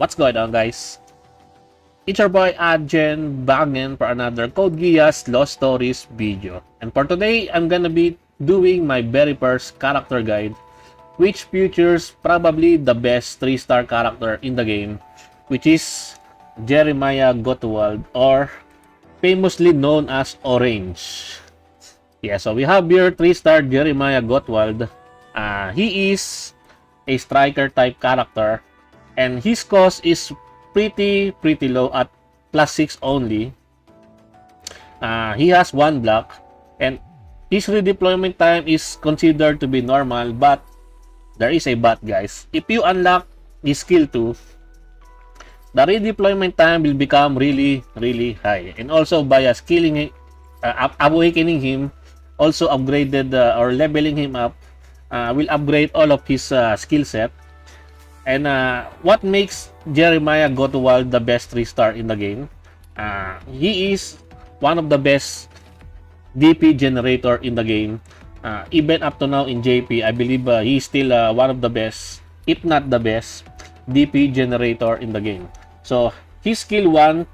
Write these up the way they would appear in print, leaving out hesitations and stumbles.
What's going on, guys? It's your boy Adjen back again for another Code Geass Lost Stories video. And for today, I'm gonna be doing my very first character guide, which features probably the best 3-star character in the game, which is Jeremiah Gottwald, or famously known as Orange. Yeah, so we have here 3-star Jeremiah Gottwald. He is a striker type character, and his cost is pretty low at +6 only. He has 1 block, and his redeployment time is considered to be normal, but there is a but, guys. If you unlock his skill 2, the redeployment time will become really high, and also by skilling awakening him, also upgraded or leveling him up, will upgrade all of his skill set. And what makes Jeremiah Gottwald the best 3-star in the game? He is one of the best DP generator in the game. Even up to now in JP, I believe he's still one of the best, if not the best, DP generator in the game. So his skill 1,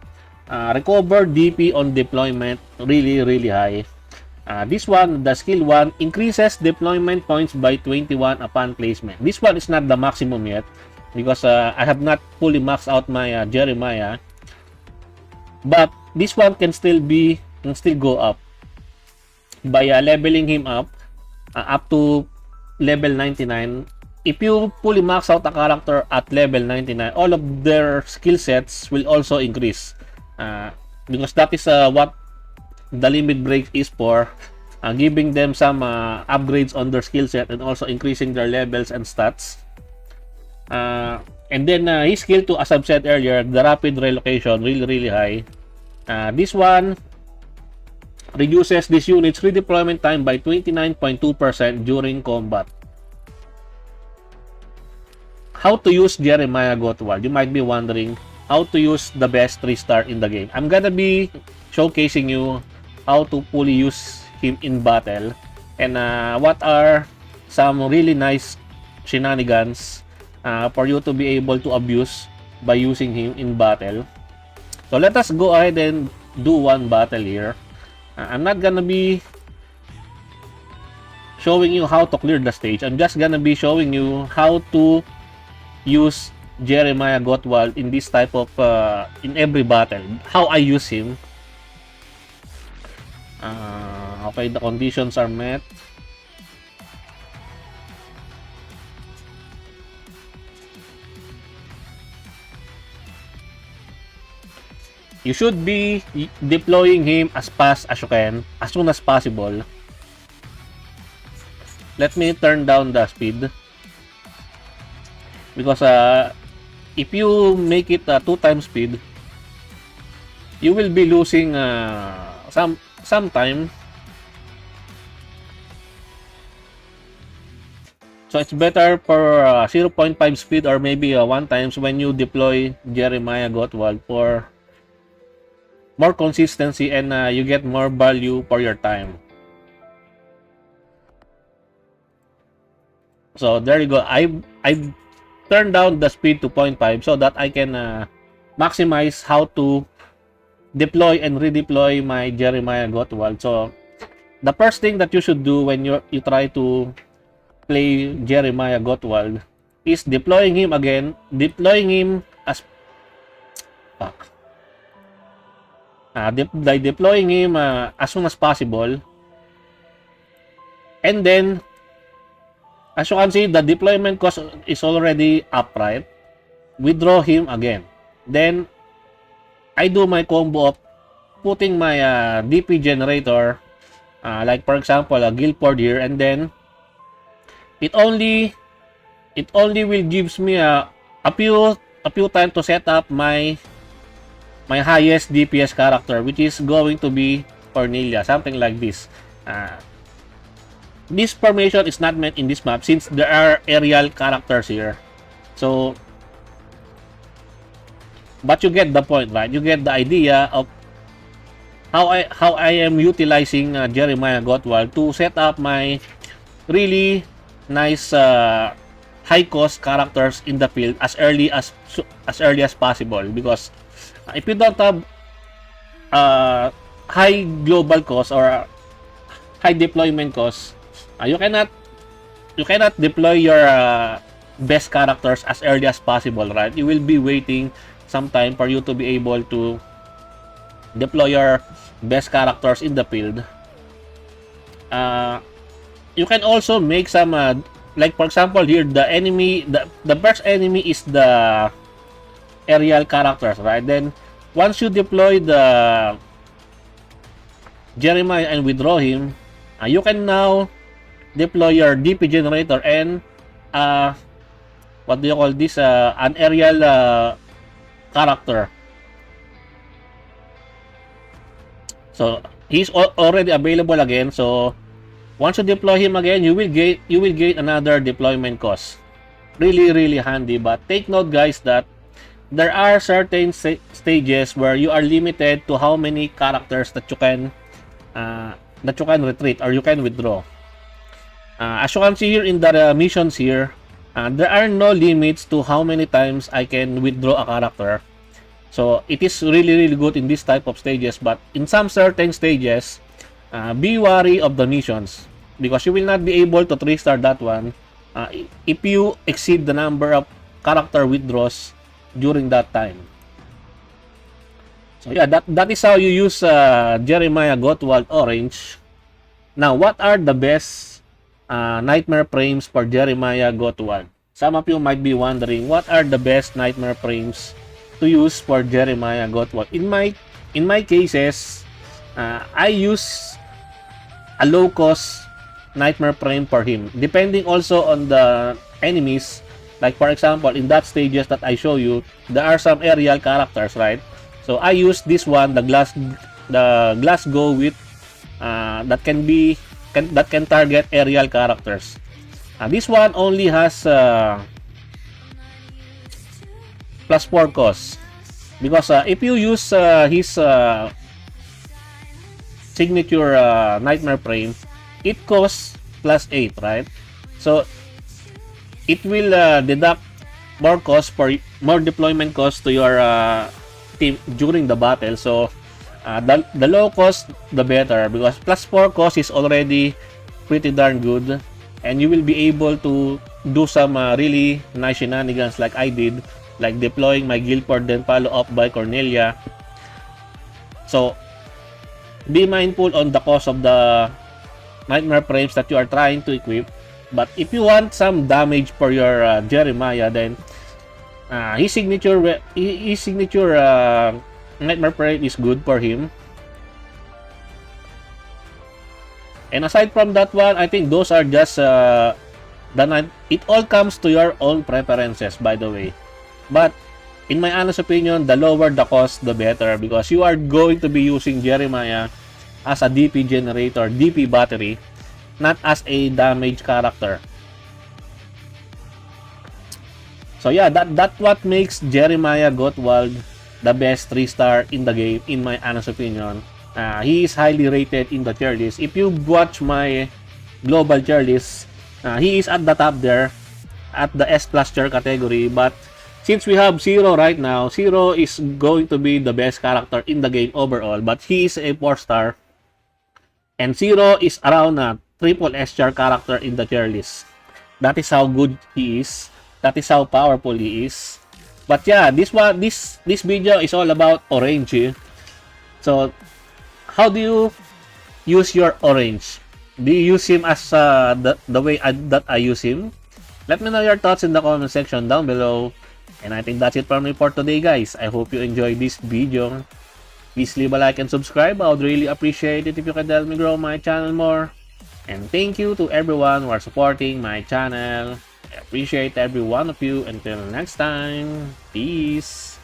recover DP on deployment, really high. This one, the skill 1, increases deployment points by 21 upon placement. This one is not the maximum yet because I have not fully maxed out my Jeremiah, but this one can still go up by leveling him up to level 99. If you fully max out a character at level 99, all of their skill sets will also increase, because that is what the limit break is for, giving them some upgrades on their skill set and also increasing their levels and stats. And then his skill 2, as I've said earlier, the rapid relocation, really high. This one reduces this unit's redeployment time by 29.2% during combat. How to use Jeremiah Gottwald? You might be wondering how to use the best 3-star in the game. I'm gonna be showcasing you how to fully use him in battle, and what are some really nice shenanigans for you to be able to abuse by using him in battle. So let us go ahead and do one battle here. I'm not gonna be showing you how to clear the stage. I'm just gonna be showing you how to use Jeremiah Gottwald in this type of in every battle, how I use him. Okay, the conditions are met. You should be deploying him as fast as you can, as soon as possible. Let me turn down the speed, because if you make it 2 times speed, you will be losing some time. So it's better for 0.5 speed, or maybe 1 times when you deploy Jeremiah Gottwald, for more consistency, and you get more value for your time. So there you go. I turned down the speed to 0.5 so that I can maximize how to deploy and redeploy my Jeremiah Gottwald. So the first thing that you should do when you try to play Jeremiah Gottwald is deploying him as by deploying him as soon as possible, and then as you can see, the deployment cost is already upright. Withdraw him again. Then I do my combo of putting my DP generator, like for example a Guildford here, and then it only will gives me a few time to set up my highest DPS character, which is going to be Cornelia, something like this. This formation is not meant in this map since there are aerial characters here. So, but you get the point, right? You get the idea of how I am utilizing Jeremiah Gottwald to set up my really nice high cost characters in the field as early as possible, because if you don't have uh, high global cost or high deployment cost, you cannot deploy your best characters as early as possible, right? You will be waiting some time for you to be able to deploy your best characters in the field. You can also make some like for example here, the first enemy is the aerial characters, right? Then once you deploy the Jeremiah and withdraw him, you can now deploy your DP generator and what do you call this, an aerial character. So he's already available again. So once you deploy him again, you will gain another deployment cost. Really handy. But take note, guys, that there are certain stages where you are limited to how many characters that you can retreat or you can withdraw. As you can see here in the missions here, there are no limits to how many times I can withdraw a character. So it is really good in this type of stages, but in some certain stages, be wary of the missions, because you will not be able to 3-star that one if you exceed the number of character withdraws during that time. So yeah, that is how you use Jeremiah Gottwald Orange. Now, what are the best nightmare frames for Jeremiah Gottwald? Some of you might be wondering, what are the best nightmare frames to use for Jeremiah Gottwald? In my cases, I use a low cost nightmare frame for him, depending also on the enemies. Like for example, in that stages that I show you, there are some aerial characters, right? So I use this one, the glass go with that can target aerial characters. This one only has +4 cost, because if you use his signature nightmare frame, it costs +8, right? So it will deduct more deployment cost to your team during the battle. So the low cost, the better, because +4 cost is already pretty darn good, and you will be able to do some really nice shenanigans like I did, like deploying my Guildford then follow up by Cornelia. So be mindful on the cost of the nightmare frames that you are trying to equip. But if you want some damage for your Jeremiah, then his signature nightmare frame is good for him. And aside from that one, I think those are just it all comes to your own preferences, by the way. But in my honest opinion, the lower the cost, the better, because you are going to be using Jeremiah as a DP generator, DP battery, not as a damage character. So yeah, that what makes Jeremiah Gottwald the best 3-star in the game, in my honest opinion. He is highly rated in the tier list. If you watch my global tier list, he is at the top there, at the S+ tier category. But since we have Zero right now, Zero is going to be the best character in the game overall, but he is a 4-star, and Zero is around a triple S tier character in the tier list. That is how good he is. That is how powerful he is. But yeah, this video is all about Orange. So how do you use your Orange? Do you use him as the way that I use him? Let me know your thoughts in the comment section down below. And I think that's it from me for today, guys. I hope you enjoyed this video. Please leave a like and subscribe. I would really appreciate it if you could help me grow my channel more. And thank you to everyone who are supporting my channel. I appreciate every one of you. Until next time, peace.